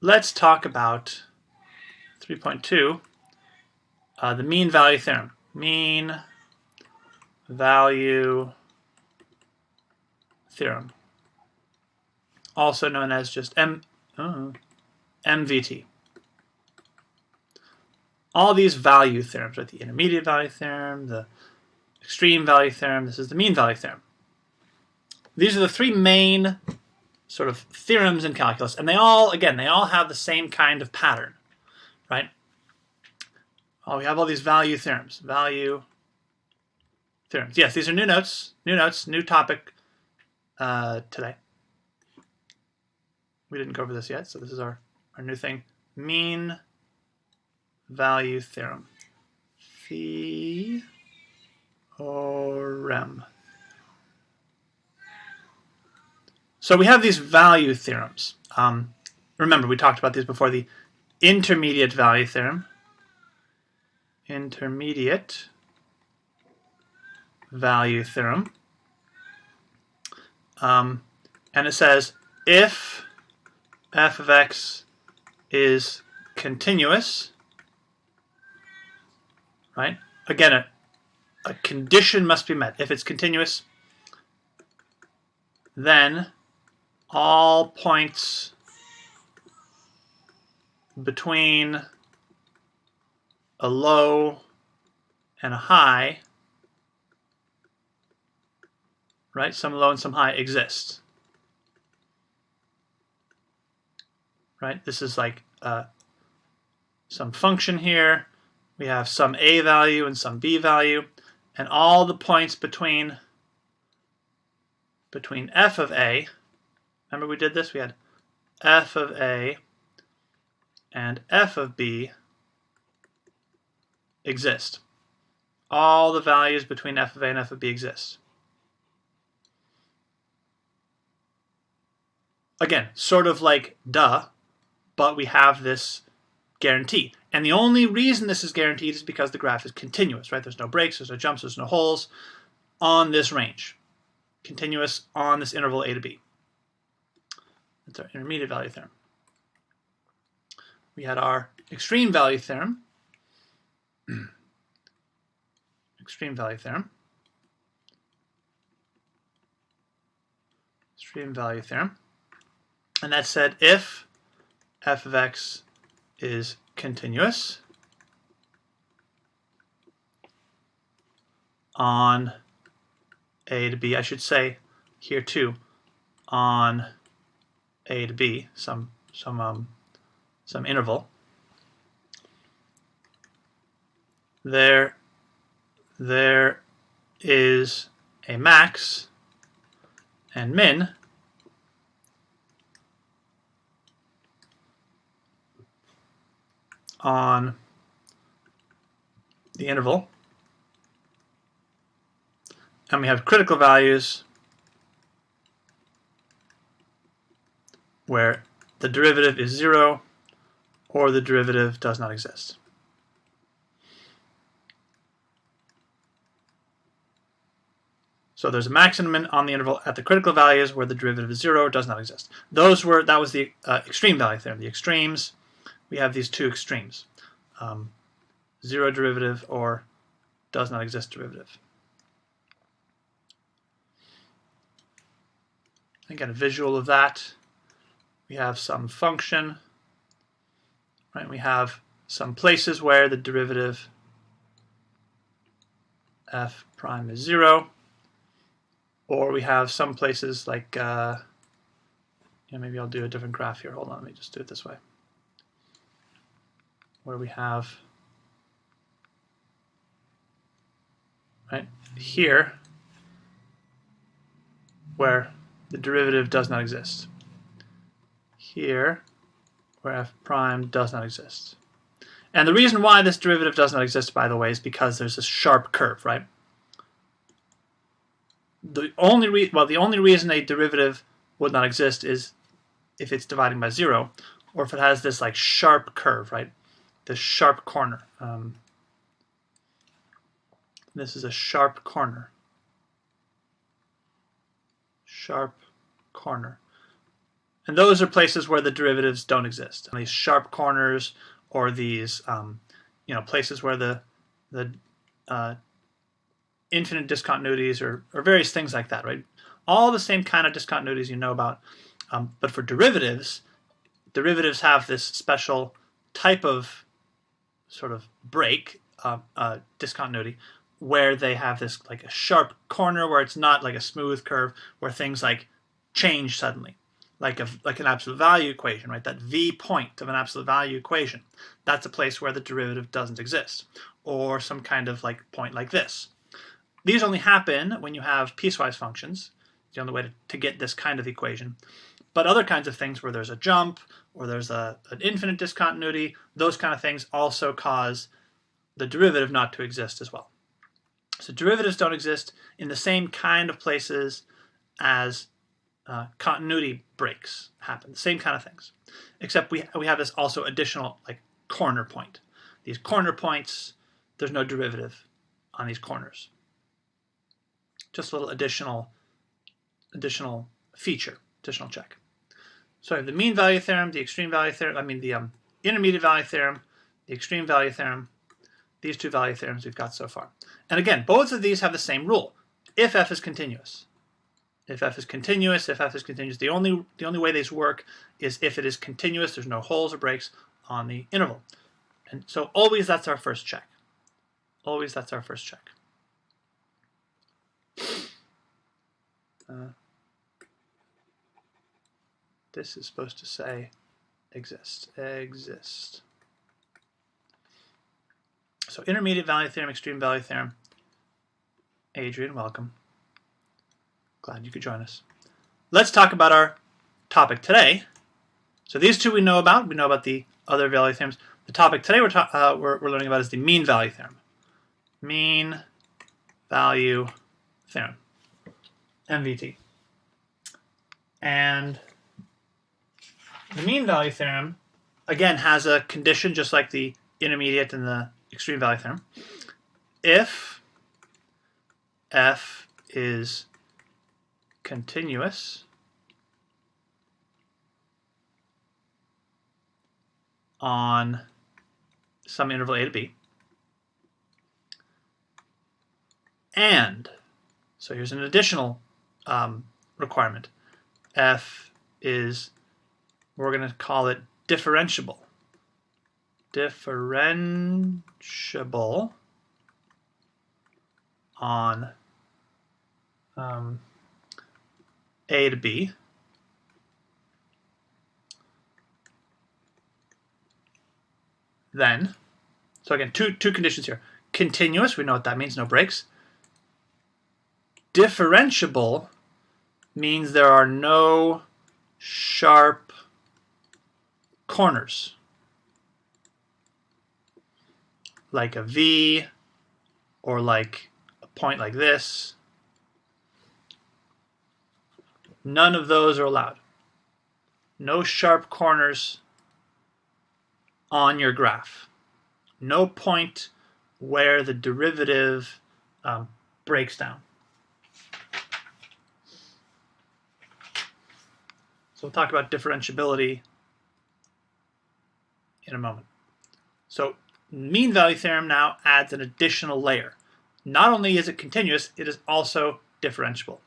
let's talk about 3.2, the mean value theorem. Mean value theorem, also known as just MVT. All these value theorems, right? The intermediate value theorem, the extreme value theorem, this is the mean value theorem. These are the three main sort of theorems in calculus, and they all have the same kind of pattern, right? We have all these value theorems. Value theorems. Yes, these are new notes, new topic today. We didn't go over this yet, so this is our new thing. Mean value theorem. Theorem. So we have these value theorems. Remember, we talked about these before. The intermediate value theorem. Intermediate value theorem. And it says if f of x is continuous, right? Again, a condition must be met. If it's continuous, then all points between a low and a high, right? Some low and some high exist, right? This is like some function here. We have some a value and some b value, and all the points between f of a. Remember we did this? We had f of a and f of b exist. All the values between f of a and f of b exist. Again, sort of like duh, but we have this guarantee. And the only reason this is guaranteed is because the graph is continuous, right? There's no breaks, there's no jumps, there's no holes on this range. Continuous on this interval a to b. That's our intermediate value theorem. We had our extreme value theorem. Extreme value theorem. Extreme value theorem. And that said if f of x is continuous on a to b, I should say here too, on a to b, some interval, there is a max and min on the interval, and we have critical values where the derivative is 0 or the derivative does not exist. So there's a max and a min on the interval at the critical values where the derivative is 0 or does not exist. That was the extreme value theorem. The extremes, we have these two extremes. 0 derivative or does not exist derivative. Again, a visual of that. We have some function, right? We have some places where the derivative f prime is 0, or we have some places like, maybe I'll do a different graph here. Hold on, let me just do it this way. Where we have, right here, where the derivative does not exist. Here, where f prime does not exist. And the reason why this derivative does not exist, by the way, is because there's a sharp curve, right? The only reason a derivative would not exist is if it's dividing by 0, or if it has this like sharp curve, right? This sharp corner. This is a sharp corner. Sharp corner. And those are places where the derivatives don't exist. And these sharp corners, or these places where the infinite discontinuities, or various things like that, right? All the same kind of discontinuities you know about. But for derivatives have this special type of sort of break, discontinuity, where they have this like a sharp corner where it's not like a smooth curve, where things like change suddenly, like an absolute value equation, right? That v point of an absolute value equation, that's a place where the derivative doesn't exist, or some kind of like point like this. These only happen when you have piecewise functions. It's the only way to get this kind of equation. But other kinds of things where there's a jump, or there's an infinite discontinuity, those kind of things also cause the derivative not to exist as well. So derivatives don't exist in the same kind of places as continuity breaks happen, the same kind of things, except we have this also additional like corner point. These corner points, there's no derivative on these corners. Just a little additional feature, additional check. So the mean value theorem, the extreme value theorem, the intermediate value theorem, the extreme value theorem, these two value theorems we've got so far. And again, both of these have the same rule. If f is continuous. If f is continuous, the only way these work is if it is continuous, there's no holes or breaks on the interval. And so always that's our first check. Always that's our first check. This is supposed to say exist. So intermediate value theorem, extreme value theorem. Adrian, welcome. Glad you could join us. Let's talk about our topic today. So these two we know about. We know about the other value theorems. The topic today we're learning about is the mean value theorem. Mean value theorem, MVT. And the mean value theorem, again, has a condition just like the intermediate and the extreme value theorem. If f is continuous on some interval a to b, and, so here's an additional requirement, f is, we're going to call it differentiable. Differentiable on a to b, then, so again, two conditions here. Continuous, we know what that means, no breaks. Differentiable means there are no sharp corners, like a V, or like a point like this. None of those are allowed. No sharp corners on your graph. No point where the derivative breaks down. So we'll talk about differentiability in a moment. So mean value theorem now adds an additional layer. Not only is it continuous, it is also differentiable.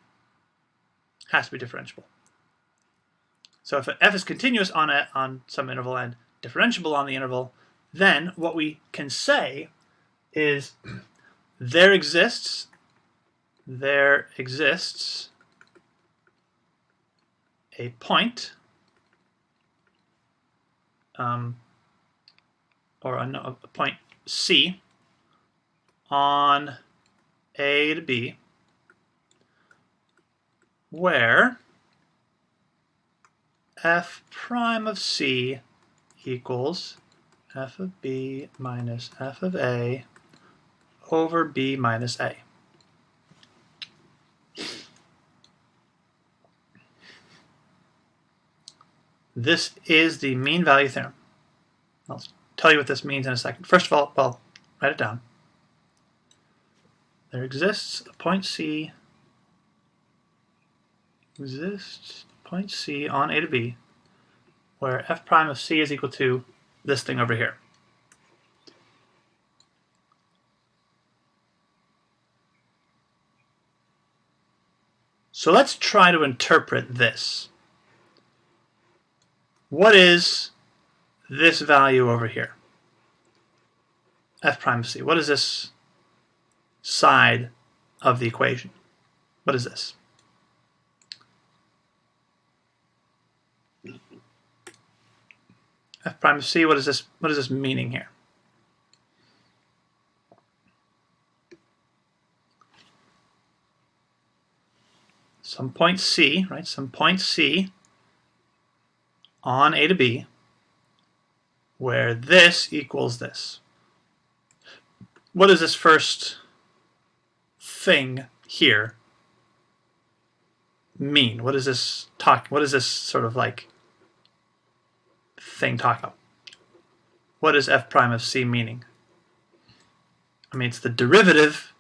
Has to be differentiable. So if f is continuous on some interval and differentiable on the interval, then what we can say is there exists a point, or a point C on A to B, where f prime of C equals f of B minus f of A over B minus A. This is the mean value theorem. I'll tell you what this means in a second. First of all, well, write it down. There exists a point C on A to B where f prime of c is equal to this thing over here. So let's try to interpret this. What is this value over here? F prime of c. What is this side of the equation? What is this? F prime of c, what is this meaning here? Some point C, right? Some point C on A to B, where this equals this. What does this first thing here mean? What is this what is this sort of like thing talking about? What is f prime of c meaning? I mean, it's the derivative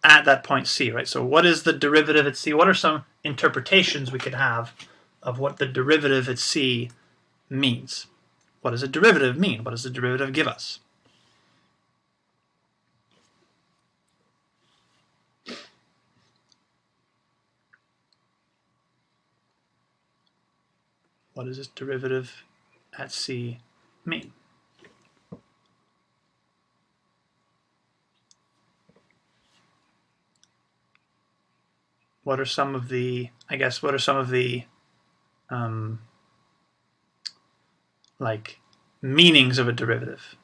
at that point C, right? So what is the derivative at C? What are some interpretations we could have of what the derivative at C means? What does a derivative mean? What does the derivative give us? What does this derivative at C mean? What are some of the, like meanings of a derivative?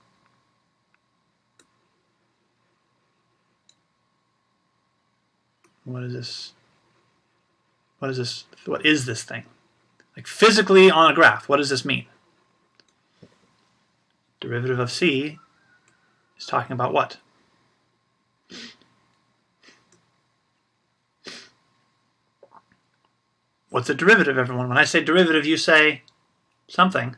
What is this? What is this thing? Like physically on a graph, what does this mean? Derivative of C is talking about what? What's a derivative, everyone? When I say derivative, you say something.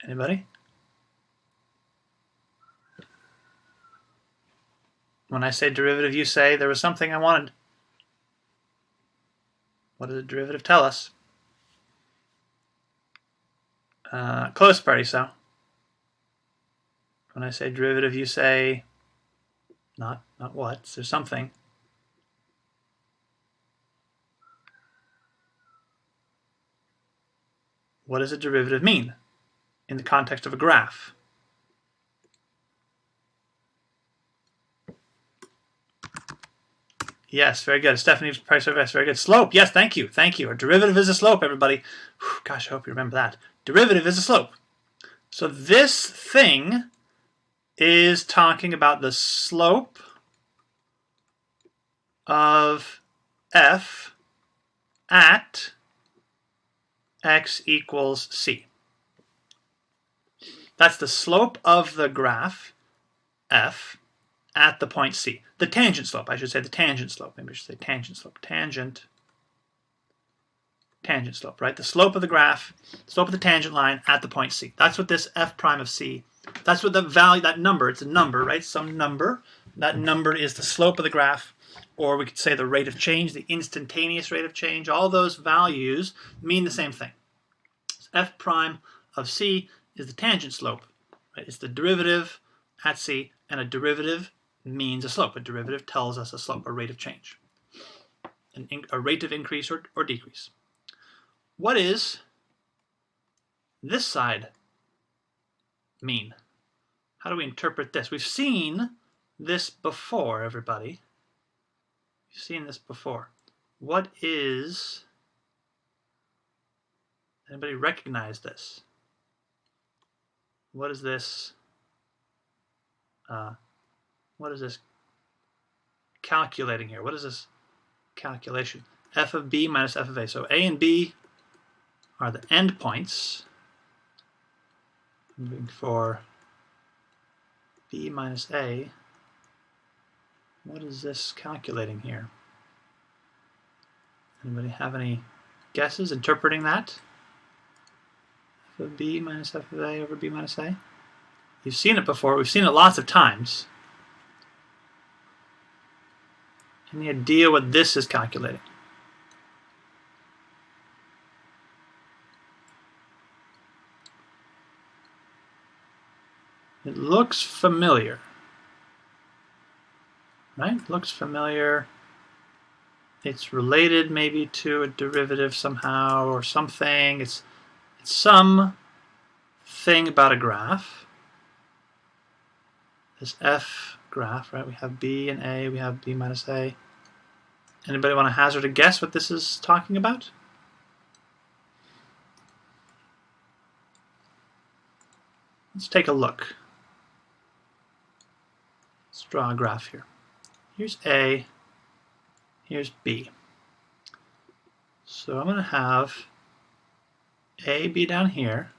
Anybody? When I say derivative, you say there was something I wanted. What does a derivative tell us? Close party, so. When I say derivative, you say not what. There's something. What does a derivative mean in the context of a graph? Yes, very good. Stephanie's price of S, very good. Slope, yes, thank you. Thank you. A derivative is a slope, everybody. Whew, gosh, I hope you remember that. Derivative is a slope. So this thing is talking about the slope of f at x equals c. That's the slope of the graph f at the point C. The tangent slope, I should say the tangent slope. Maybe I should say tangent slope. Tangent slope, right? The slope of the graph, slope of the tangent line at the point C. That's what this f prime of C, that's what the value, that number, it's a number, right? Some number. That number is the slope of the graph, or we could say the rate of change, the instantaneous rate of change. All those values mean the same thing. So f prime of C is the tangent slope, right? It's the derivative at C, and a derivative means a slope. A derivative tells us a slope, a rate of change, a rate of increase or decrease. What is this side mean? How do we interpret this? We've seen this before, everybody. We've seen this before. What is, anybody recognize this? What is this? What is this calculating here? What is this calculation? F of B minus F of A. So A and B are the endpoints. Moving for B minus A. What is this calculating here? Anybody have any guesses interpreting that? F of B minus F of A over B minus A? You've seen it before. We've seen it lots of times. Any idea what this is calculating? It looks familiar, right? Looks familiar. It's related maybe to a derivative somehow or something. It's some thing about a graph. This F graph, right? We have B and A, we have B minus A. Anybody want to hazard a guess what this is talking about? Let's take a look. Let's draw a graph here. Here's A, here's B. So I'm going to have A be down here,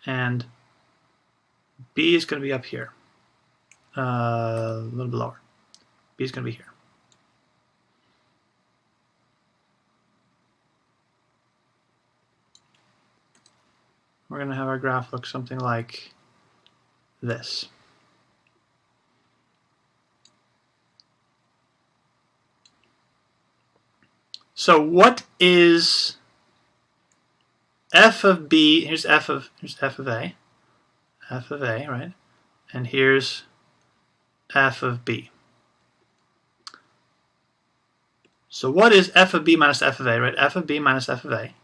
and B is going to be up here, a little bit lower. B is going to be here. We're going to have our graph look something like this. So what is f of B? Here's f of A. F of A, right? And here's f of B. So what is f of B minus f of A, right? F of B minus f of A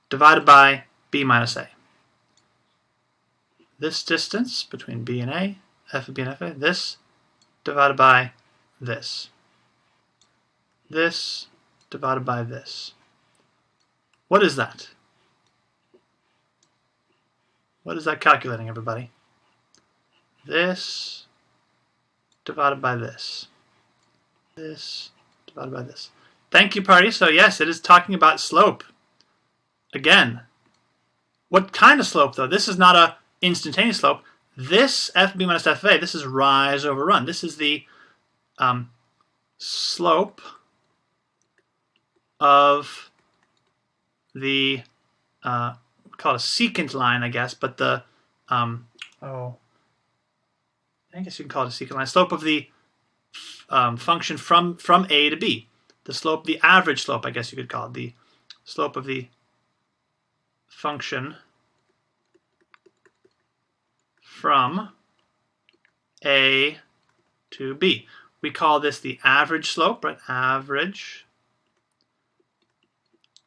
divided by B minus A. This distance between B and A, f of B and f of A, this divided by this. This divided by this. What is that? What is that calculating, everybody? This divided by this. This divided by this. Thank you, party. So yes, it is talking about slope. Again, what kind of slope, though? This is not a instantaneous slope. This f of B minus f of A, this is rise over run. This is the slope of the call it a secant line, I guess, but the I guess you can call it a secant line. Slope of the function from A to B. The slope, the average slope, I guess you could call it, the slope of the function from A to B. We call this the average slope, right? Average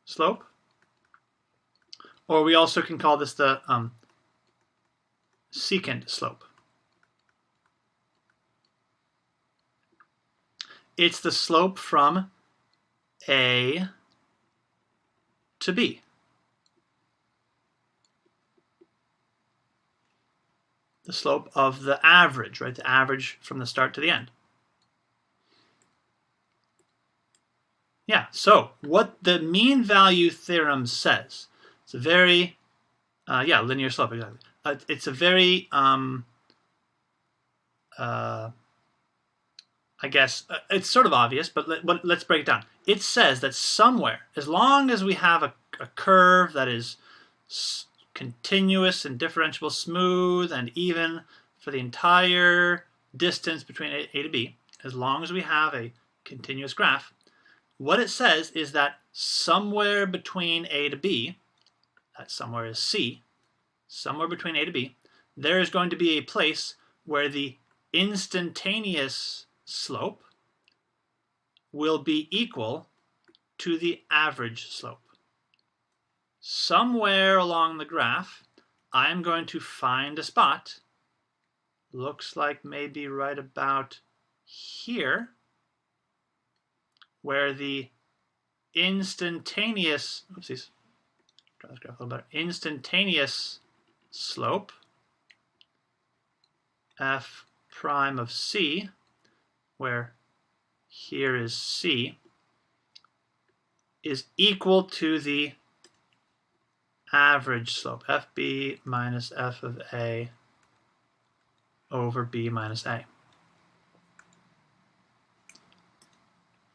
slope. Or we also can call this the secant slope. It's the slope from A to B. The slope of the average, right? The average from the start to the end. Yeah, so what the mean value theorem says, it's a very, linear slope, exactly. It's a very, I guess, it's sort of obvious, but let's break it down. It says that somewhere, as long as we have a curve that is continuous and differentiable, smooth and even for the entire distance between A to B, as long as we have a continuous graph, what it says is that somewhere between A to B, that somewhere is C, somewhere between A to B, there is going to be a place where the instantaneous slope will be equal to the average slope. Somewhere along the graph, I am going to find a spot, looks like maybe right about here, where the instantaneous, oopsies, try this graph a little better, instantaneous slope, f prime of C, where here is C, is equal to the average slope, fb minus f of A over B minus A.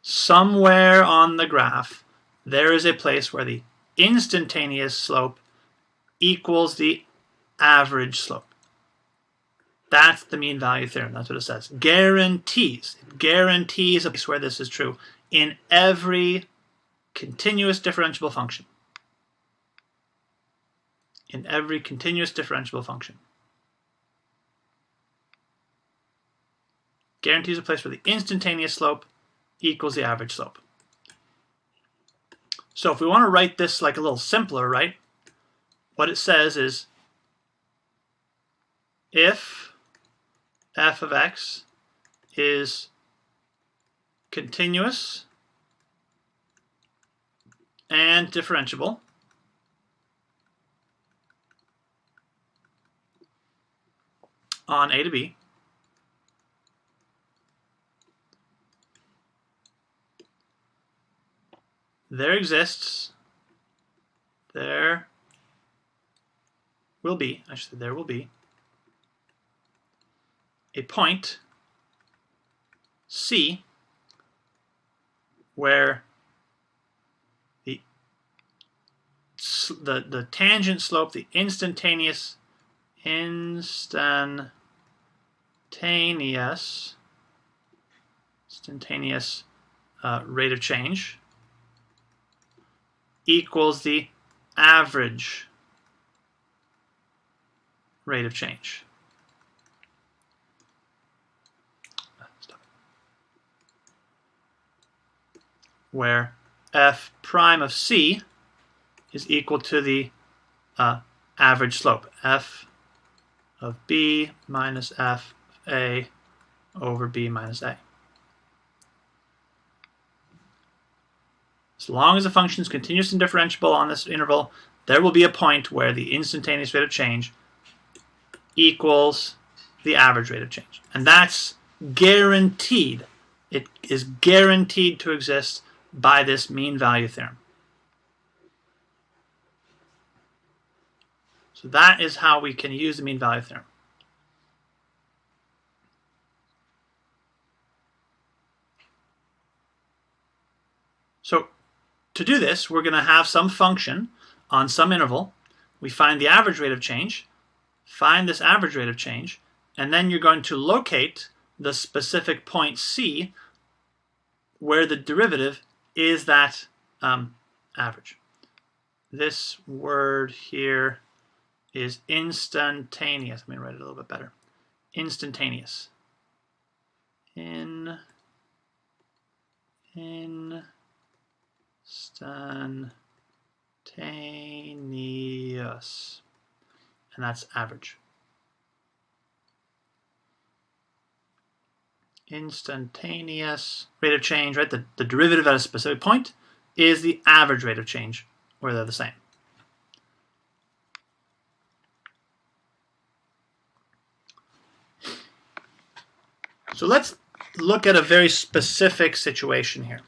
Somewhere on the graph, there is a place where the instantaneous slope equals the average slope. That's the mean value theorem. That's what it says. Guarantees. It guarantees a place where this is true in every continuous differentiable function. In every continuous differentiable function. Guarantees a place where the instantaneous slope equals the average slope. So if we want to write this like a little simpler, right? What it says is if f of x is continuous and differentiable, on a to b, there will be a point C where the tangent slope, the instantaneous rate of change equals the average rate of change. Where f prime of C is equal to the average slope, f of b minus f of a over b minus a. As long as the function is continuous and differentiable on this interval, there will be a point where the instantaneous rate of change equals the average rate of change. And that's guaranteed. It is guaranteed to exist by this mean value theorem. So that is how we can use the mean value theorem. So to do this, we're going to have some function on some interval. We find the average rate of change, find this average rate of change, and then you're going to locate the specific point C where the derivative is that average. This word here is instantaneous. Let me write it a little bit better. Instantaneous. Instantaneous. And that's average. Instantaneous rate of change, right? The derivative at a specific point is the average rate of change, where they're the same. So let's look at a very specific situation here.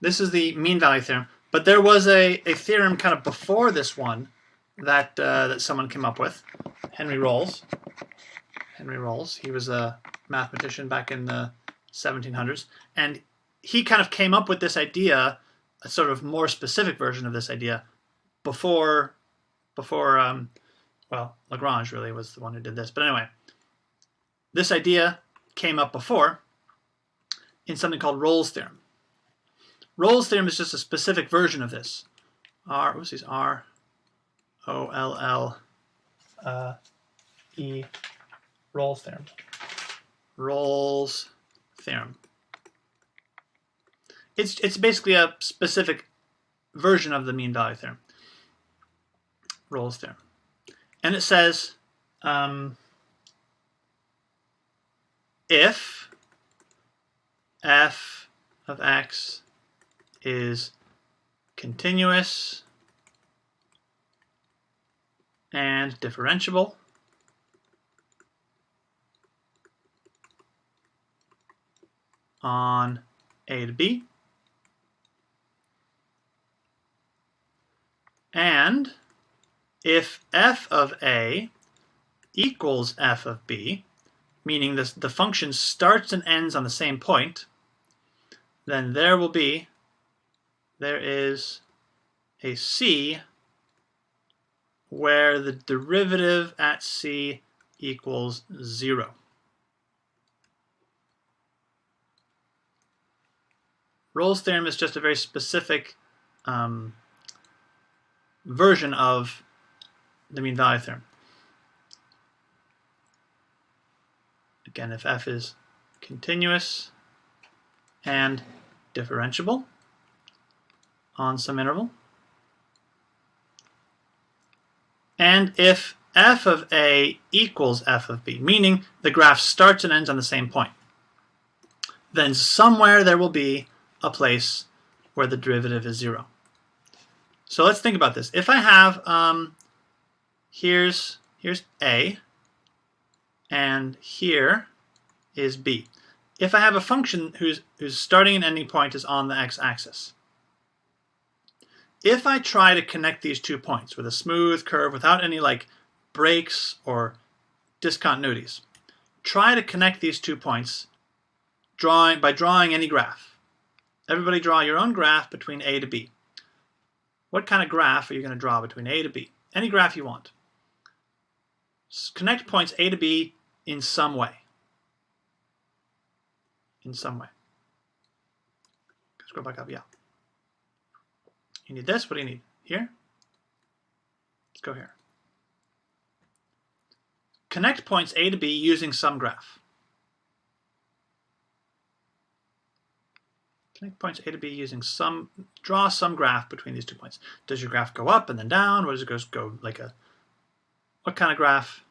This is the mean value theorem, but there was a theorem kind of before this one that that someone came up with, Henry Rolls. He was a mathematician back in the 1700s, and he kind of came up with this idea, a sort of more specific version of this idea, before well, Lagrange really was the one who did this. But anyway, this idea came up before in something called Rolls' theorem. Rolls' theorem is just a specific version of this. R-O-L-L-E, Rolls' theorem. Rolls' theorem. It's basically a specific version of the mean value theorem. Rolls' theorem. And it says if f of x is continuous and differentiable, on a to b, and if f of a equals f of b, meaning the function starts and ends on the same point, then there is a C where the derivative at c equals 0. Rolle's theorem is just a very specific version of the mean value theorem. Again, if f is continuous and differentiable on some interval, and if f of a equals f of b, meaning the graph starts and ends on the same point, then somewhere there will be a place where the derivative is 0. So let's think about this. If I have, here's a, and here is b. If I have a function whose starting and ending point is on the x-axis, if I try to connect these 2 points with a smooth curve without any like breaks or discontinuities, try to connect these 2 points by drawing any graph. Everybody draw your own graph between a to b. What kind of graph are you going to draw between a to b? Any graph you want. Connect points a to b in some way. In some way. Scroll back up, yeah. You need this. What do you need? Here? Let's go here. Connect points a to b using some graph. Connect points a to b using draw some graph between these 2 points. Does your graph go up and then down? Or does it go like a, what kind of graph?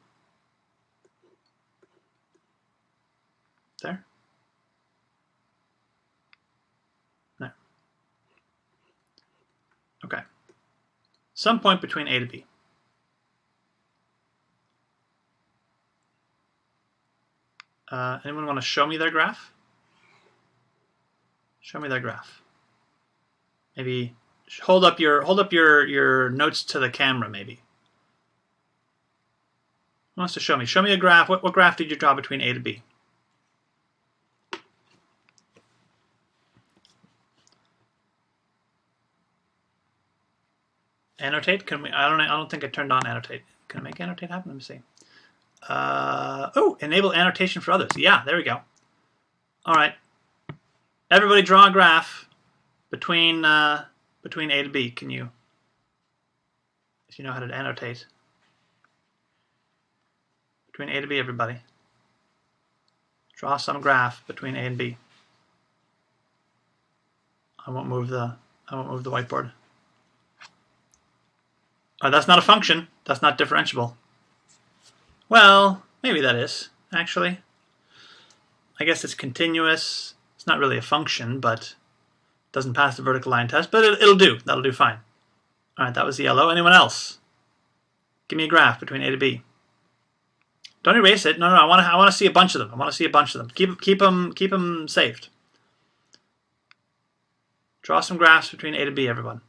There? There. Okay. Some point between a to b. Anyone want to show me their graph? Show me their graph. Maybe hold up your notes to the camera, maybe. Who wants to show me? Show me a graph. What graph did you draw between a to b? Annotate? Can we? I don't think I turned on annotate. Can I make annotate happen? Let me see. Oh, enable annotation for others. Yeah, there we go. All right. Everybody draw a graph between a to b. Can you, if you know how to annotate, between a to b, everybody. Draw some graph between a and b. I won't move the whiteboard. Oh, that's not a function. That's not differentiable. Well, maybe that is, actually. I guess it's continuous. It's not really a function, but doesn't pass the vertical line test, but it'll do. That'll do fine. All right, that was yellow. Anyone else? Give me a graph between a to b. Don't erase it. No, I want to see a bunch of them. I want to see a bunch of them. Keep them saved. Draw some graphs between a to b, everyone.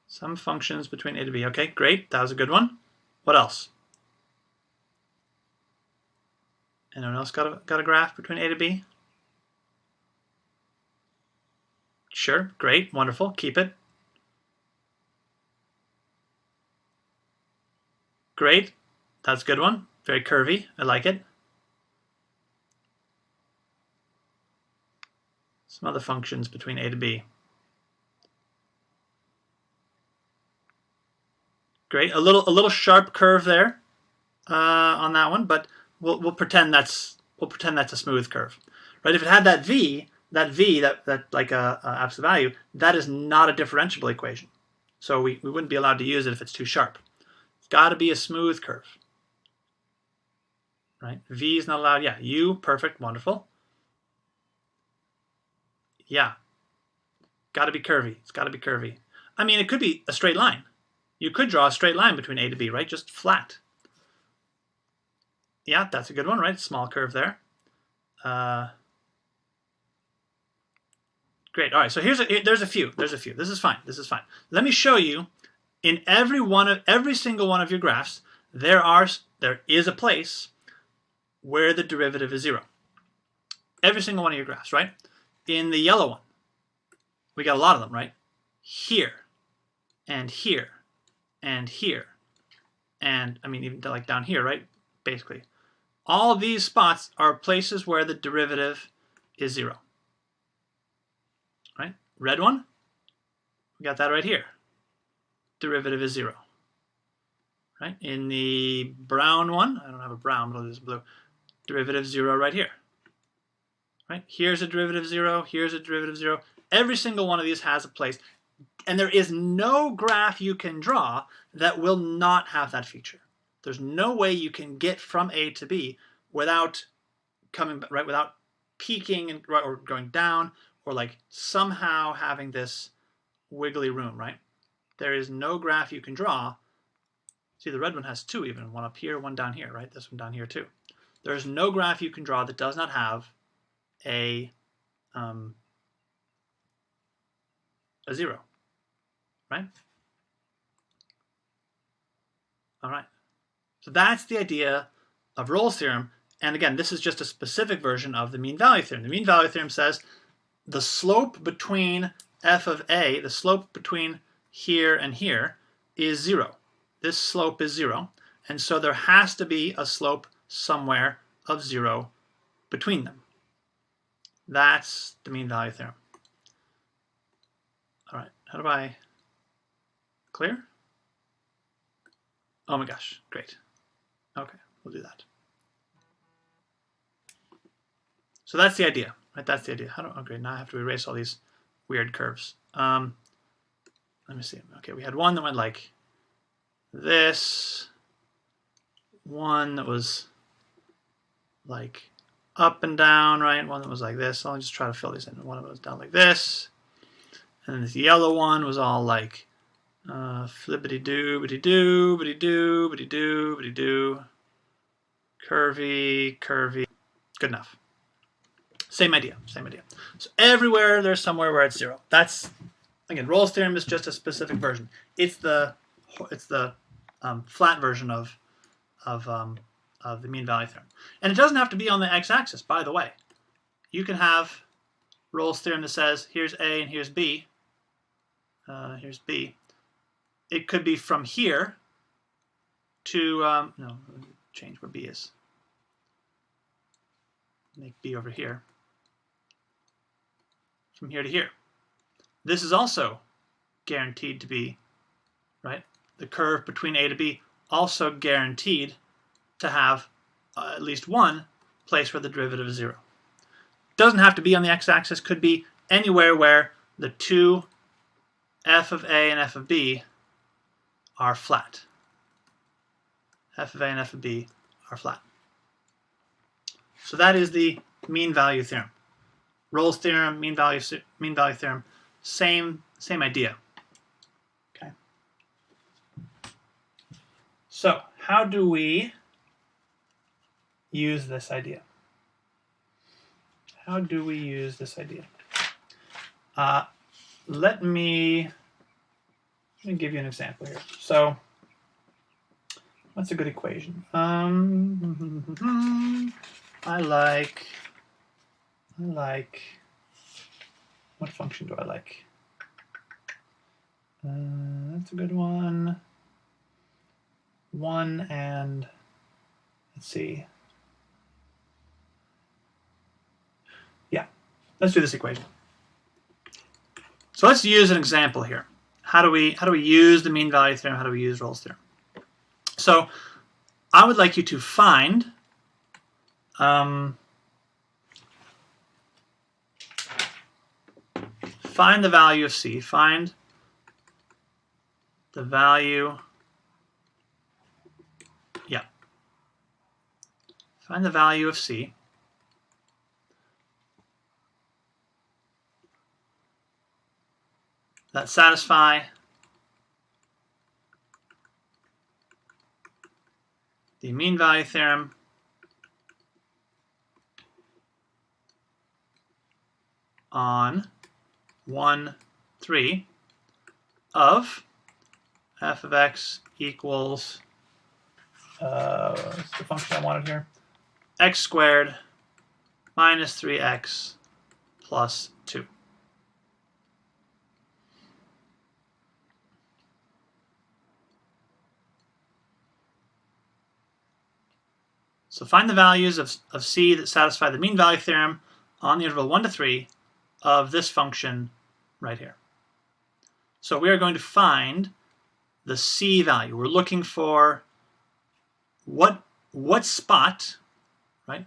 Some functions between a to b. Okay, great. That was a good one. What else? Anyone else got a graph between a to b? Sure, great, wonderful. Keep it. Great. That's a good one. Very curvy. I like it. Some other functions between a to b. Great. A little sharp curve there on that one, but we'll pretend that's a smooth curve, right? If it had that v like a absolute value, that is not a differentiable equation, so we wouldn't be allowed to use it if it's too sharp. It's got to be a smooth curve, right? V is not allowed. Yeah, u, perfect, wonderful. Yeah, got to be curvy. It's got to be curvy. I mean, it could be a straight line. You could draw a straight line between a to b, right? Just flat. Yeah, that's a good one, right? Small curve there. Great. All right. So there's a few. This is fine. This is fine. Let me show you. In every single one of your graphs, there is a place where the derivative is 0. Every single one of your graphs, right? In the yellow one, we got a lot of them, right? Here, and here, and here, and I mean even like down here, right? Basically, all of these spots are places where the derivative is 0. Right? Red one, we got that right here. Derivative is 0. Right? In the brown one, I don't have a brown, but I'll use blue. Derivative 0 right here. Right? Here's a derivative 0. Here's a derivative 0. Every single one of these has a place. And there is no graph you can draw that will not have that feature. There's no way you can get from A to B without coming right, without peaking and or going down, or like somehow having this wiggly room, right? There is no graph you can draw. See, the red one has 2 even, one up here, one down here, right? This one down here too. There's no graph you can draw that does not have a 0, right? All right. So that's the idea of Rolle's theorem. And again, this is just a specific version of the mean value theorem. The mean value theorem says the slope between f of a, the slope between here and here, is 0. This slope is 0. And so there has to be a slope somewhere of 0 between them. That's the mean value theorem. All right, how do I clear? Oh my gosh, great. Okay, we'll do that. So that's the idea, right? That's the idea. How do? Okay, now I have to erase all these weird curves. Let me see. Okay, we had one that went like this, one that was like up and down, right? One that was like this. I'll just try to fill these in. One that was down like this, and then this yellow one was all like flippity-doo, bitty-doo, bitty-doo, bitty-doo, bitty-doo, curvy, curvy. Good enough. Same idea, same idea. So everywhere there's somewhere where it's 0. That's, again, Rolle's theorem is just a specific version. It's the flat version of the mean value theorem. And it doesn't have to be on the x-axis, by the way. You can have Rolle's theorem that says here's A and here's B. Here's B. It could be from here to, no, change where B is. Make B over here. From here to here. This is also guaranteed to be, right? The curve between A to B also guaranteed to have at least one place where the derivative is 0. Doesn't have to be on the x-axis, could be anywhere where the two f of A and f of B are flat. F of A and f of B are flat. So that is the mean value theorem. Rolle's theorem, mean value theorem, same idea. Okay. So how do we use this idea? How do we use this idea? Let me give you an example here. So what's a good equation? I like, what function do I like? That's a good one. 1 and, let's see. Yeah, let's do this equation. So let's use an example here. How do we use the mean value theorem? How do we use Rolle's theorem? So I would like you to find the value of C. Find the value. Yeah. Find the value of C. That satisfy the mean value theorem on 1, 3 of f of x equals, what's the function I wanted here? X squared minus 3x plus 2. So find the values of C that satisfy the mean value theorem on the interval 1 to 3 of this function right here. So we are going to find the C value. We're looking for what spot, right?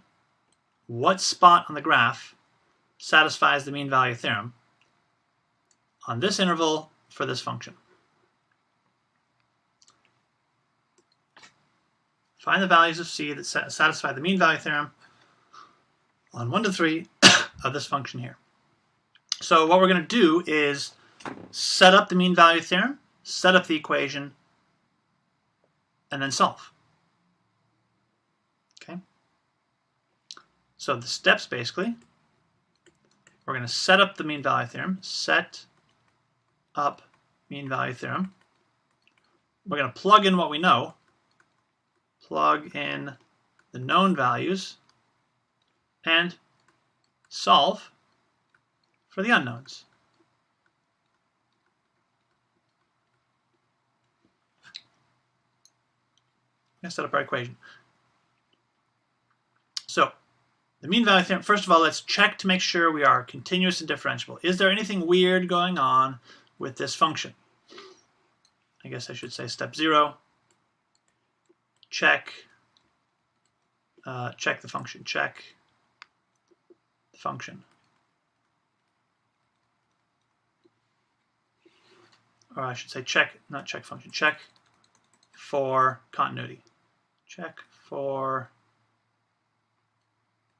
What spot on the graph satisfies the mean value theorem on this interval for this function. Find the values of C that satisfy the mean value theorem on 1 to 3 of this function here. So what we're going to do is set up the mean value theorem, set up the equation, and then solve. Okay. So the steps basically, we're going to set up the mean value theorem, set up mean value theorem. We're going to plug in what we know, plug in the known values, and solve for the unknowns. I'm going to set up our equation. So the mean value theorem, first of all, let's check to make sure we are continuous and differentiable. Is there anything weird going on with this function? I guess I should say step 0. Check the function. Check the function. Or I should say check, not check function. Check for continuity. Check for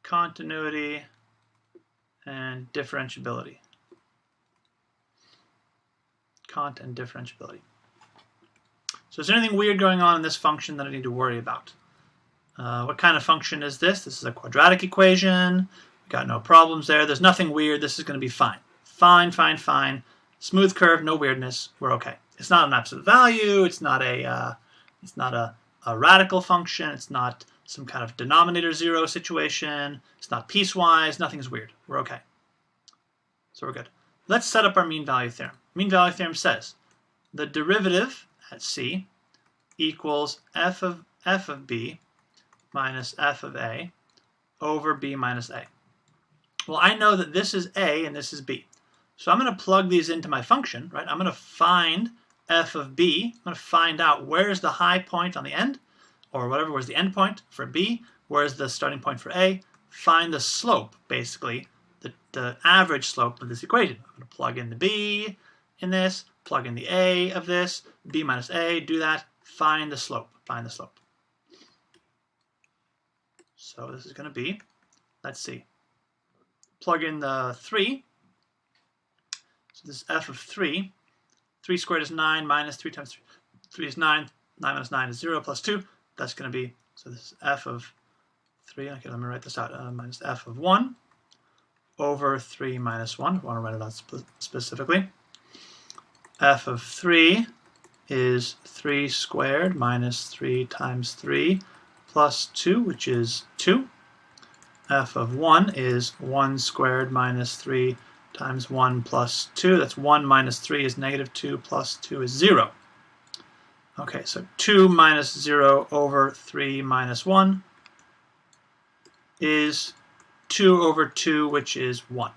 continuity and differentiability. Cont and differentiability. So is there anything weird going on in this function that I need to worry about? What kind of function is this? This is a quadratic equation. We got no problems there. There's nothing weird. This is going to be fine. Fine, fine, fine. Smooth curve, no weirdness. We're okay. It's not an absolute value. It's not a radical function. It's not some kind of denominator 0 situation. It's not piecewise. Nothing's weird. We're okay. So we're good. Let's set up our mean value theorem. Mean value theorem says the derivative at C equals f of b minus f of a over b minus a. Well, I know that this is a and this is b. So I'm going to plug these into my function, right? I'm going to find f of b. I'm going to find out where's the high point on the end, or whatever, where's the end point for b, where's the starting point for a. Find the slope, basically, the average slope of this equation. I'm going to plug in the b in this, plug in the a of this, b minus a, do that, find the slope, find the slope. So this is going to be, let's see, plug in the 3. So this is f of 3. 3 squared is 9 minus 3 times 3. 3 is 9. 9 minus 9 is 0 plus 2. That's going to be, so this is f of 3. Okay, let me write this out. Minus f of 1 over 3 minus 1. I want to write it out specifically. F of 3 is 3 squared minus 3 times 3 plus 2, which is 2. F of 1 is 1 squared minus 3 times 1 plus 2. That's 1 minus 3 is negative 2 plus 2 is 0. Okay, so 2 minus 0 over 3 minus 1 is 2 over 2, which is 1.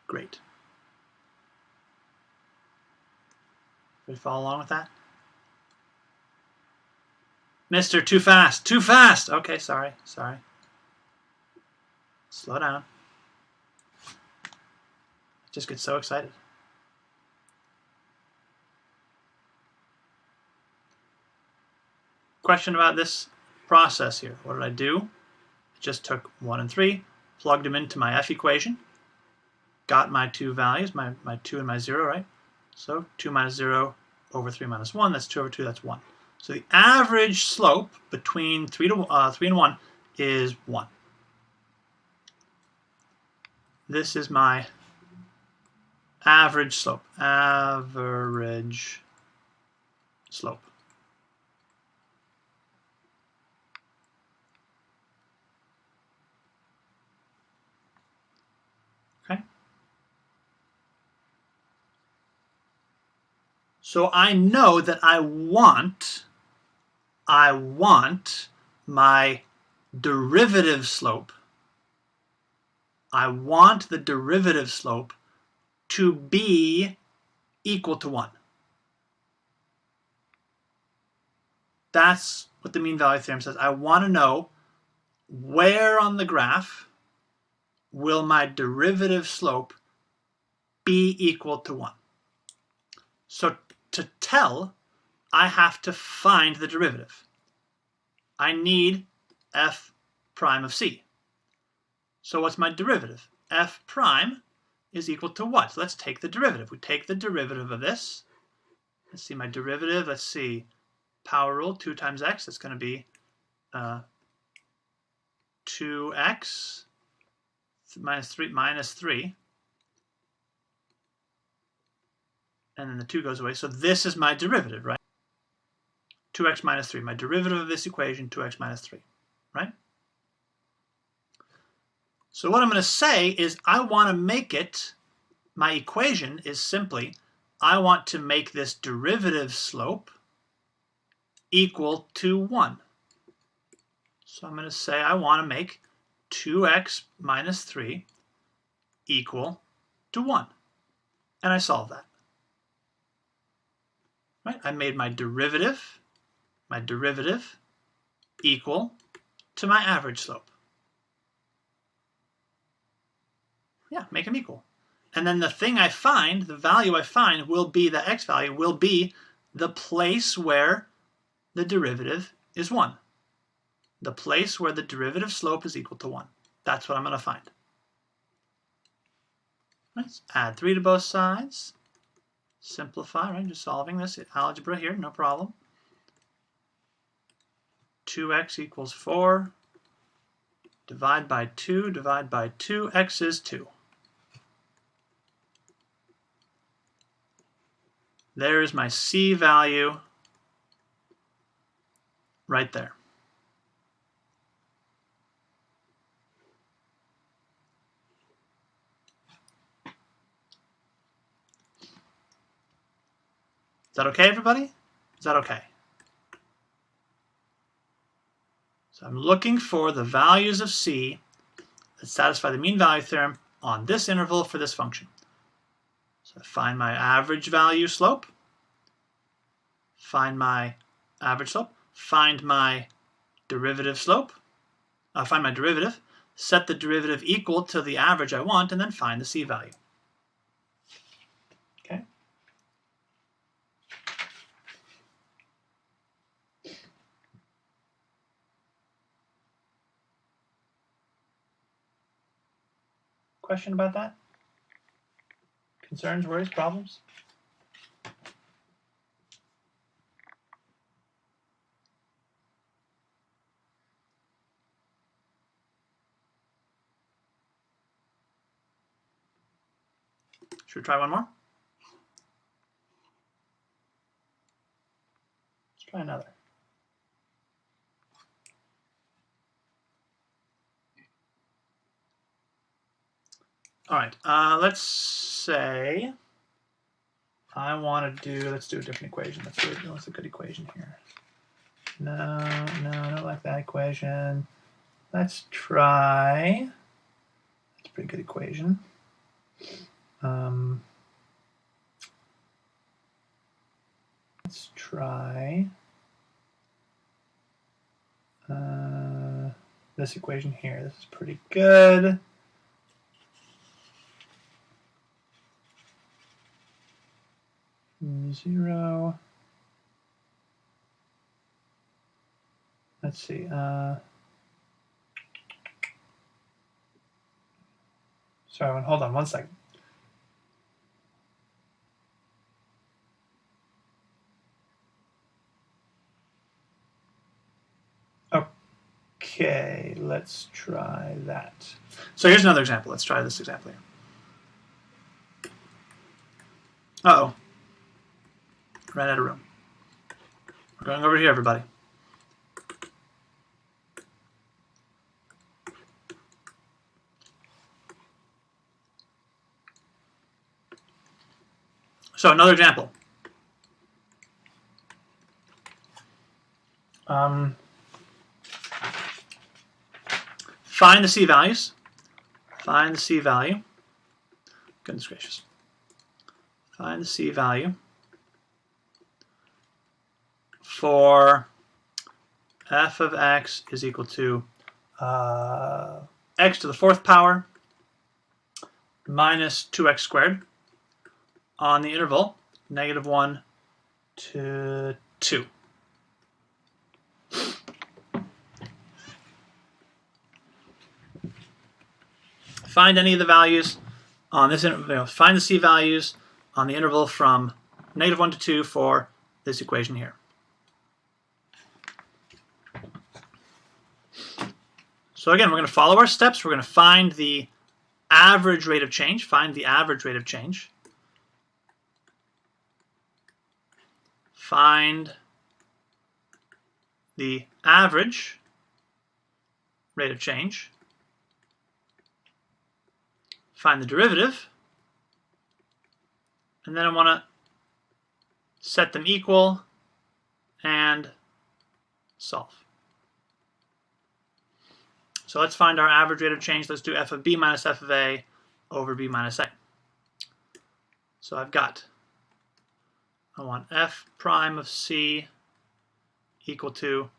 Great. Can we follow along with that? Mister, too fast. Too fast! Okay, sorry. Slow down. I just get so excited. Question about this process here. What did I do? I just took 1 and 3, plugged them into my f equation, got my two values, my 2 and my 0, right? So 2 minus 0 over 3 minus 1, that's 2 over 2, that's 1. So the average slope between 3 and 1 is 1. This is my average slope. Average slope. Okay. So I know that I want I want my derivative slope. I want the derivative slope to be equal to 1. That's what the mean value theorem says. I want to know where on the graph will my derivative slope be equal to 1. So to tell, I have to find the derivative. I need f prime of c. So what's my derivative? F prime is equal to what? So let's take the derivative. We take the derivative of this. Let's see my derivative. Let's see. Power rule, 2 times x. That's going to be 2x minus 3. And then the 2 goes away. So this is my derivative, right? 2x minus 3. My derivative of this equation, 2x minus 3, right? So what I'm going to say is I want to make it, my equation is simply, I want to make this derivative slope equal to 1. So I'm going to say I want to make 2x minus 3 equal to 1. And I solve that. Right? I made my derivative equal to my average slope. Yeah, make them equal. And then the thing I find, the value I find will be, the x value will be the place where the derivative is 1. The place where the derivative slope is equal to 1. That's what I'm going to find. Let's add 3 to both sides. Simplify, right? Just solving this algebra here, no problem. 2x equals 4. Divide by 2, divide by 2. X is 2. There is my c value right there. Is that okay, everybody? Is that okay? So I'm looking for the values of c that satisfy the mean value theorem on this interval for this function. So I find my average value slope, find my average slope, find my derivative slope, find my derivative, set the derivative equal to the average I want, and then find the c value. Okay. Question about that? Concerns, worries, problems? Should we try one more? Let's try another. All right, let's say I want to do, let's do a different equation. What's a good equation here? No, I don't like that equation. Let's try, that's a pretty good equation. Let's try this equation here. This is pretty good. Zero. Let's see. Sorry, hold on one second. Okay, let's try that. So here's another example. Let's try this example here. Uh-oh. Ran out of room. We're going over here, everybody. So another example. Find the c-values. Find the c-value. Goodness gracious. Find the c-value for f of x is equal to x to the 4th power minus 2x squared on the interval -1 to 2. Find any of the values on this interval. Find the c-values on the interval from -1 to 2 for this equation here. So again, we're going to follow our steps. We're going to find the average rate of change. Find the average rate of change. Find the average rate of change. Find the derivative. And then I want to set them equal and solve. So let's find our average rate of change. Let's do f of b minus f of a over b minus a. So I want f prime of c equal to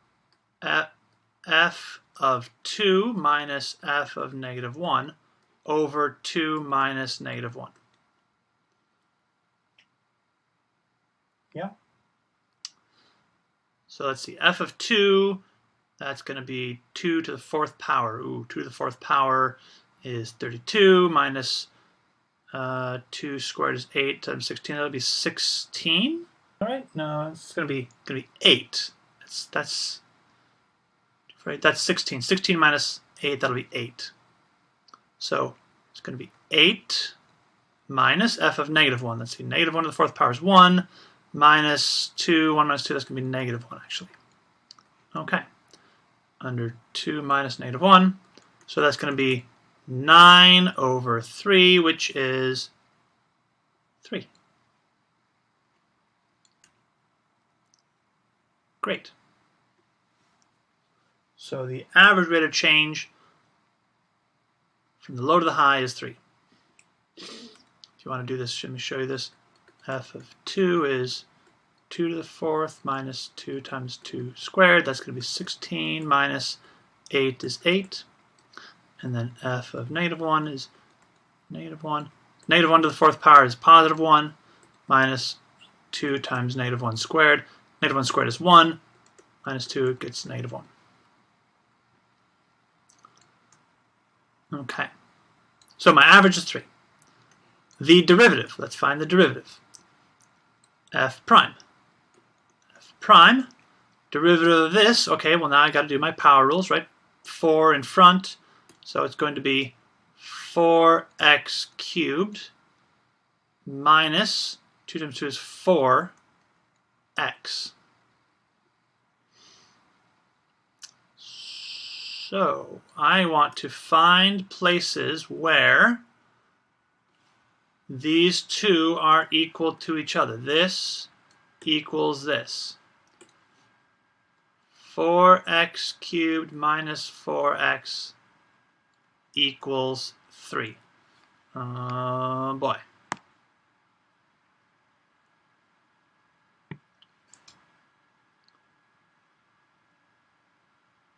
f of 2 minus f of -1 over 2 minus -1. Yeah. So let's see, f of 2, that's going to be 2 to the 4th power. Ooh, 2 to the 4th power is 32 minus 2 squared is 8 times 16. That'll be 16. All right, no, it's going to be 8. That's right. That's 16. 16 minus 8. That'll be 8. So it's going to be 8 minus f of -1. Let's see, -1 to the 4th power is 1 minus 2. 1 minus 2. That's going to be -1 actually. Okay. Under 2 minus -1. So that's going to be 9 over 3, which is 3. Great. So the average rate of change from the low to the high is 3. If you want to do this, let me show you this. F of 2 is 2 to the 4th minus 2 times 2 squared. That's going to be 16 minus 8 is 8. And then f of -1 is -1. -1 to the 4th power is +1 minus 2 times -1 squared. -1 squared is 1. Minus 2 gets -1. Okay. So my average is 3. The derivative. Let's find the derivative. F prime. F prime. Derivative of this. Okay, well now I got to do my power rules, right? 4 in front. So it's going to be 4x cubed minus 2 times 2 is 4x. So I want to find places where these two are equal to each other. This equals this. 4x cubed minus 4x equals 3. Boy.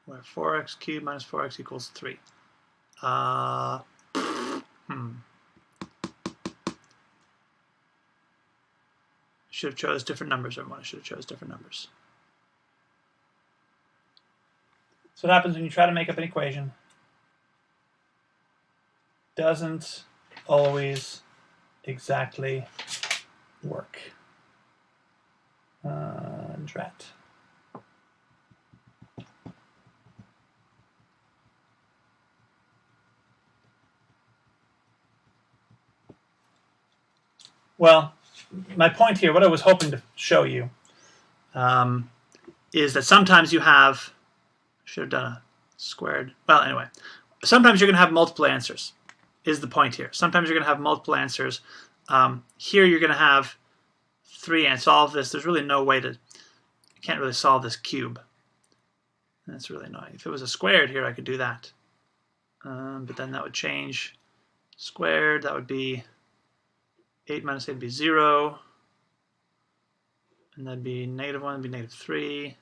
Where 4x cubed minus 4x equals 3. Should have chose different numbers, everyone. I should have chose different numbers. So what happens when you try to make up an equation? Doesn't always exactly work. Drat. Well, my point here, what I was hoping to show you, is that sometimes you have, should have done a squared, well, anyway, sometimes you're going to have multiple answers, is the point here. Sometimes you're going to have multiple answers. Here you're going to have 3 and solve this. There's really no way to, you can't really solve this cube. That's really annoying. If it was a squared here, I could do that. But then that would change. Squared, that would be 8 minus 8 would be 0. And that'd be negative 1 would be negative 3.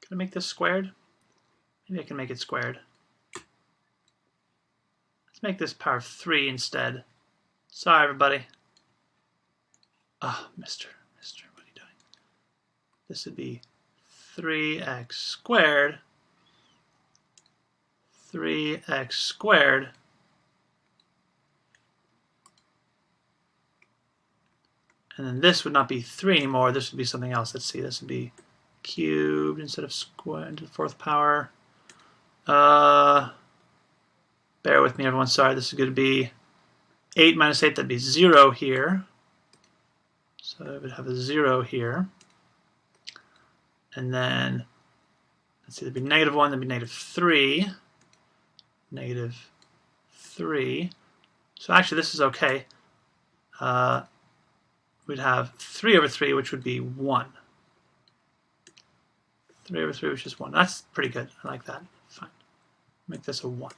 Can I make this squared? Maybe I can make it squared. Let's make this power of 3 instead. Sorry, everybody. Oh, Mister, what are you doing? This would be 3x squared. 3x squared. And then this would not be 3 anymore. This would be something else. Let's see. This would be cubed instead of squared into the 4th power. Bear with me, everyone. Sorry, this is going to be 8 minus 8. That'd be 0 here. So I would have a 0 here. And then, let's see, there'd be negative 1. That'd be negative 3. Negative 3. So actually, this is okay. We'd have 3 over 3, which would be 1. 3 over 3, which is 1. That's pretty good. I like that. Fine. Make this a 1.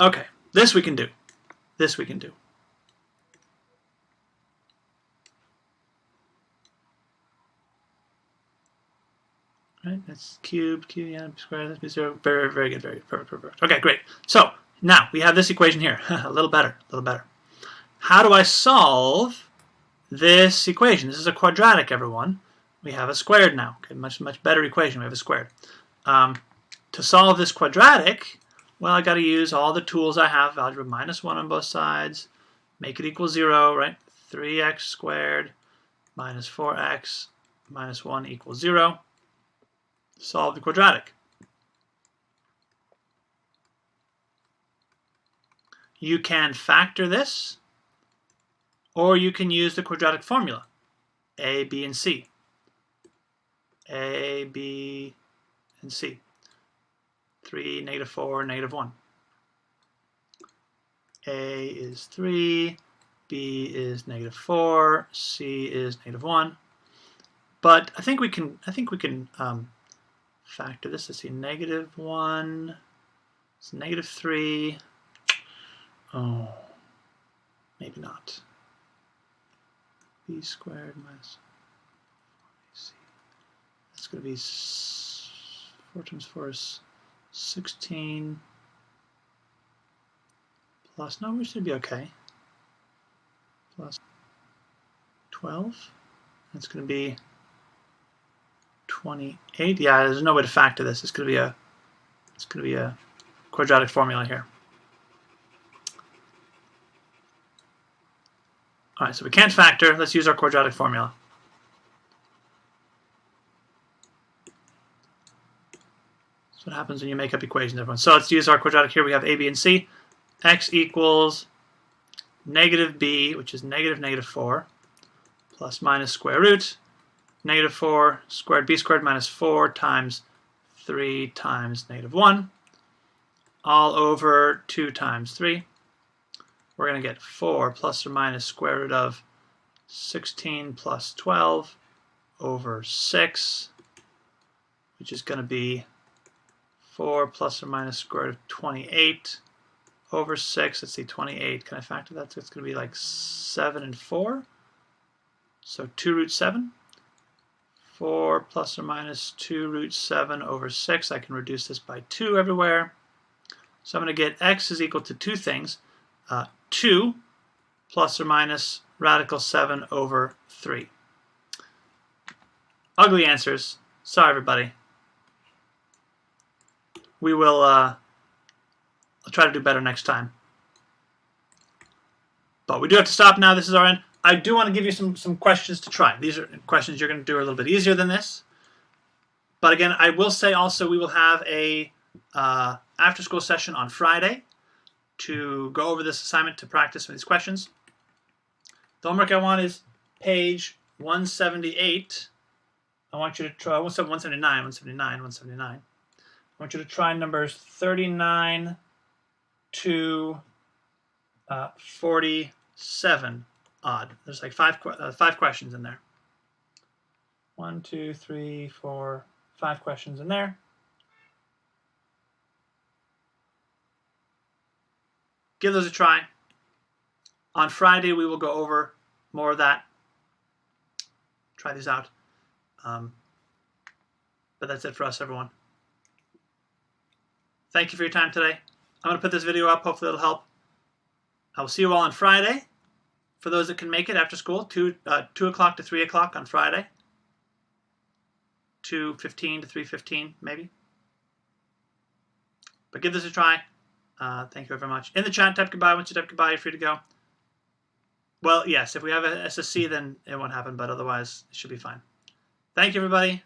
Okay, this we can do. This we can do. Right, that's cubed, yeah, squared, that's 0. Very, very good, very perfect. Okay, great. So now we have this equation here. a little better. How do I solve this equation? This is a quadratic, everyone. We have a squared now. Okay, much better equation. We have a squared. To solve this quadratic, well, I got to use all the tools I have. Algebra -1 on both sides. Make it equal 0, right? 3x squared minus 4x minus 1 equals 0. Solve the quadratic. You can factor this, or you can use the quadratic formula, a, b, and c. A, b, and c. 3, negative 4, negative 1. A is 3, b is negative 4, c is negative 1. But I think we can factor this. Let's see, negative 1, it's negative 3. Oh, maybe not. B squared minus 4ac. That's going to be 4 times 4 is 16 plus, no, we should be okay. Plus 12. That's going to be 28. Yeah, there's no way to factor this. It's going to be a quadratic formula here. All right, so we can't factor. Let's use our quadratic formula. That's what happens when you make up equations, everyone. So let's use our quadratic here. We have a, b, and c. X equals negative b, which is negative 4, plus minus square root, negative 4 squared b squared minus 4 times 3 times negative 1, all over 2 times 3. We're going to get 4 plus or minus square root of 16 plus 12 over 6, which is going to be 4 plus or minus square root of 28 over 6. Let's see, 28. Can I factor that? So it's going to be like 7 and 4. So 2 root 7. 4 plus or minus 2 root 7 over 6. I can reduce this by 2 everywhere. So I'm going to get x is equal to two things. 2 plus or minus radical 7 over 3. Ugly answers. Sorry, everybody. We will I'll try to do better next time. But we do have to stop now. This is our end. I do want to give you some questions to try. These are questions you're going to do a little bit easier than this. But again, I will say also we will have a after-school session on Friday to go over this assignment to practice some of these questions. The homework I want is page 178. I want you to try 179. I want you to try numbers 39 to 47 odd. There's like five questions in there. 1, 2, 3, 4, 5 questions in there. Give those a try. On Friday, we will go over more of that. Try these out. But that's it for us, everyone. Thank you for your time today. I'm going to put this video up. Hopefully it'll help. I will see you all on Friday. For those that can make it after school, 2 o'clock to 3 o'clock on Friday. 2:15 to 3:15, maybe. But give this a try. Thank you very much. In the chat, type goodbye. Once you type goodbye, you're free to go. Well, yes, if we have a SSC, then it won't happen, but otherwise, it should be fine. Thank you, everybody.